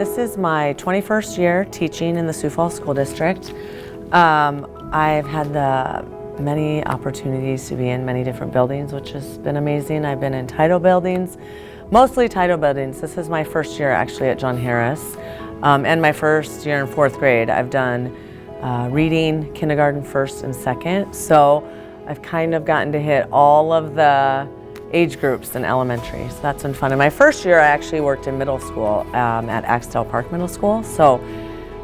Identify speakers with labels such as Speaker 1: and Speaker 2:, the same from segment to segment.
Speaker 1: This is my 21st year teaching in the Sioux Falls School District. I've had the many opportunities to be in many different buildings, which has been amazing. I've been in title buildings, mostly title buildings. This is my first year actually at John Harris, and my first year in 4th grade. I've done reading, kindergarten, 1st and 2nd. So I've kind of gotten to hit all of the age groups in elementary, so that's been fun. In my first year, I actually worked in middle school at Axtell Park Middle School, so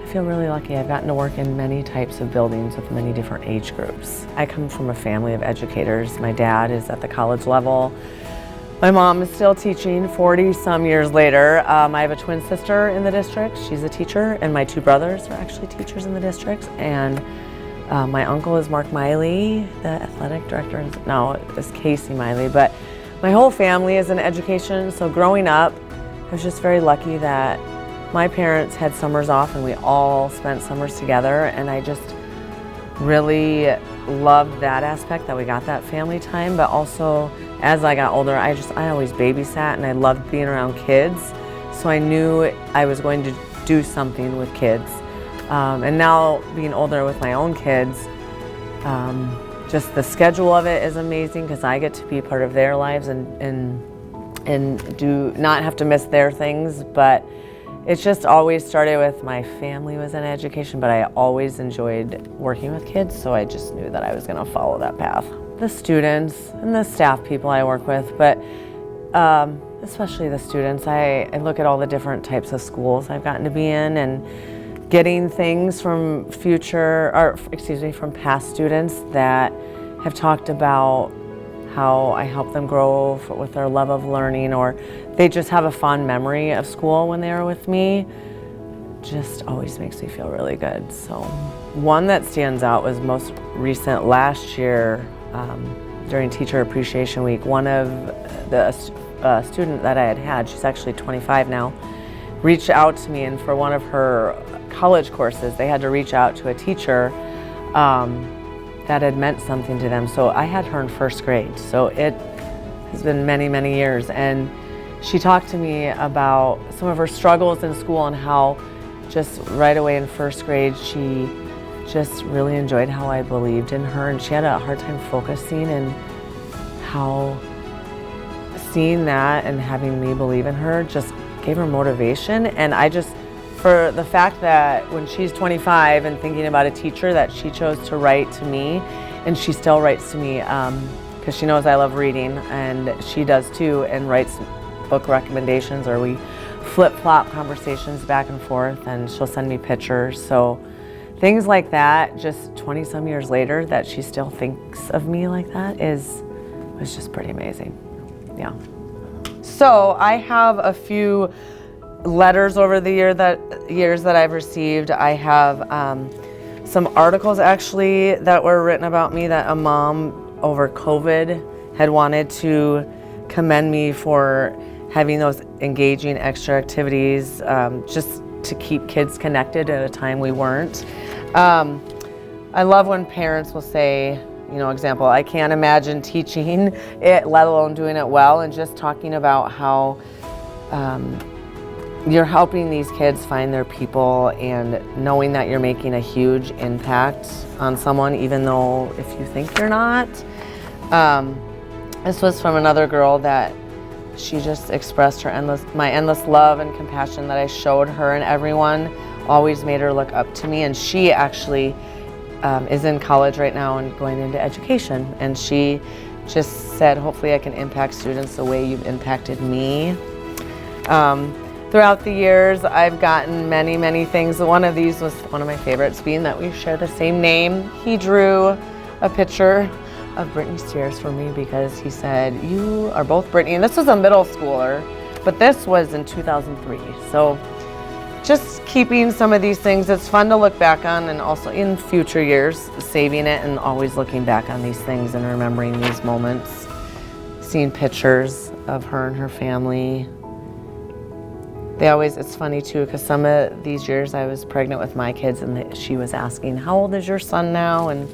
Speaker 1: I feel really lucky. I've gotten to work in many types of buildings with many different age groups. I come from a family of educators. My dad is at the college level. My mom is still teaching 40-some years later. I have a twin sister in the district. She's a teacher, and my 2 brothers are actually teachers in the district. And my uncle is Mark Miley, the athletic director. No, it's Casey Miley, but my whole family is in education. So growing up, I was just very lucky that my parents had summers off and we all spent summers together, and I just really loved that aspect, that we got that family time. But also as I got older, I always babysat and I loved being around kids, so I knew I was going to do something with kids. And now being older with my own kids, just the schedule of it is amazing because I get to be part of their lives and do not have to miss their things. But it's just always started with my family was in education, but I always enjoyed working with kids, so I just knew that I was going to follow that path. The students and the staff people I work with, but especially the students, I look at all the different types of schools I've gotten to be in and getting things from from past students that have talked about how I help them grow with their love of learning, or they just have a fond memory of school when they were with me. Just always makes me feel really good. So one that stands out was most recent last year during Teacher Appreciation Week. One of the student that I had, she's actually 25 now, reached out to me, and for one of her college courses, they had to reach out to a teacher that had meant something to them. So I had her in 1st grade, so it has been many, many years. And she talked to me about some of her struggles in school and how just right away in 1st grade, she just really enjoyed how I believed in her, and she had a hard time focusing, and how seeing that and having me believe in her just gave her motivation. And I just, for the fact that when she's 25 and thinking about a teacher, that she chose to write to me, and she still writes to me because she knows I love reading, and she does too, and writes book recommendations, or we flip-flop conversations back and forth, and she'll send me pictures. So things like that, just 20-some years later, that she still thinks of me like that was just pretty amazing. Yeah. So I have a few letters over the years that I've received. I have some articles actually that were written about me that a mom over COVID had wanted to commend me for having those engaging extra activities just to keep kids connected at a time we weren't. I love when parents will say, example, I can't imagine teaching it, let alone doing it well, and just talking about how you're helping these kids find their people, and knowing that you're making a huge impact on someone, even though if you think you're not. This was from another girl that she just expressed my endless love and compassion that I showed her, and everyone always made her look up to me. And she actually is in college right now and going into education, and she just said, hopefully I can impact students the way you've impacted me. Throughout the years, I've gotten many, many things. One of these was one of my favorites, being that we share the same name. He drew a picture of Brittany Spears for me because he said, you are both Brittany. And this was a middle schooler, but this was in 2003. So just keeping some of these things, it's fun to look back on, and also in future years, saving it and always looking back on these things and remembering these moments. Seeing pictures of her and her family. It's funny too, because some of these years I was pregnant with my kids, and she was asking, how old is your son now? And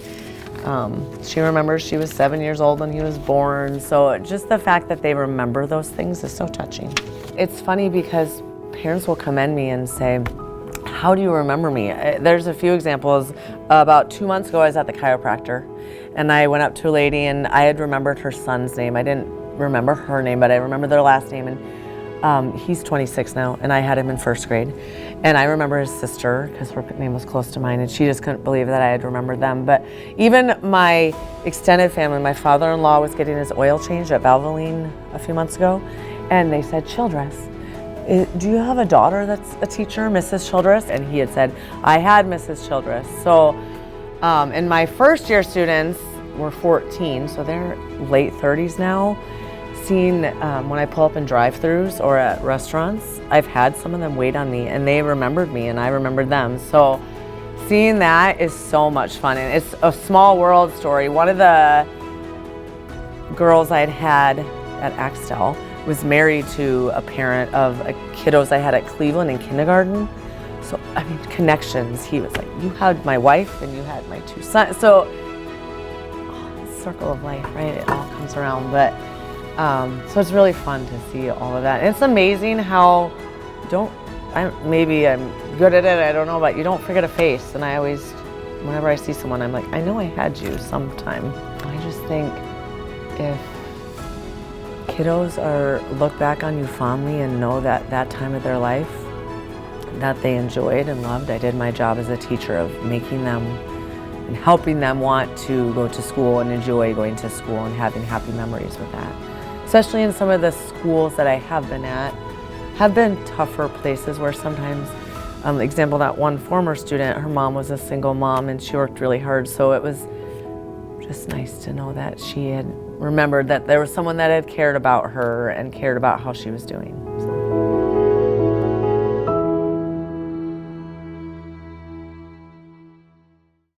Speaker 1: she remembers she was 7 years old when he was born. So just the fact that they remember those things is so touching. It's funny because parents will commend me and say, how do you remember me? There's a few examples. About 2 months ago, I was at the chiropractor, and I went up to a lady, and I had remembered her son's name. I didn't remember her name, but I remember their last name, and he's 26 now, and I had him in first grade. And I remember his sister, because her name was close to mine, and she just couldn't believe that I had remembered them. But even my extended family, my father-in-law was getting his oil changed at Valvoline a few months ago, and they said, Childress, do you have a daughter that's a teacher, Mrs. Childress? And he had said, I had Mrs. Childress. So, and my first year students were 14, so they're late 30s now. Seeing when I pull up in drive-thrus or at restaurants, I've had some of them wait on me, and they remembered me and I remembered them. So seeing that is so much fun, and it's a small world story. One of the girls I'd had at Axtell was married to a parent of kiddos I had at Cleveland in kindergarten. So, I mean, connections. He was like, you had my wife and you had my 2 sons. So, circle of life, right? It all comes around. But, so it's really fun to see all of that. And it's amazing how maybe I'm good at it, I don't know, but you don't forget a face. And I always, whenever I see someone, I'm like, I know I had you sometime. I just think if kiddos look back on you fondly and know that that time of their life that they enjoyed and loved, I did my job as a teacher of making them and helping them want to go to school and enjoy going to school and having happy memories with that. Especially in some of the schools that I have been at, have been tougher places where sometimes, example, that one former student, her mom was a single mom and she worked really hard, so it was just nice to know that she had remembered that there was someone that had cared about her and cared about how she was doing. So.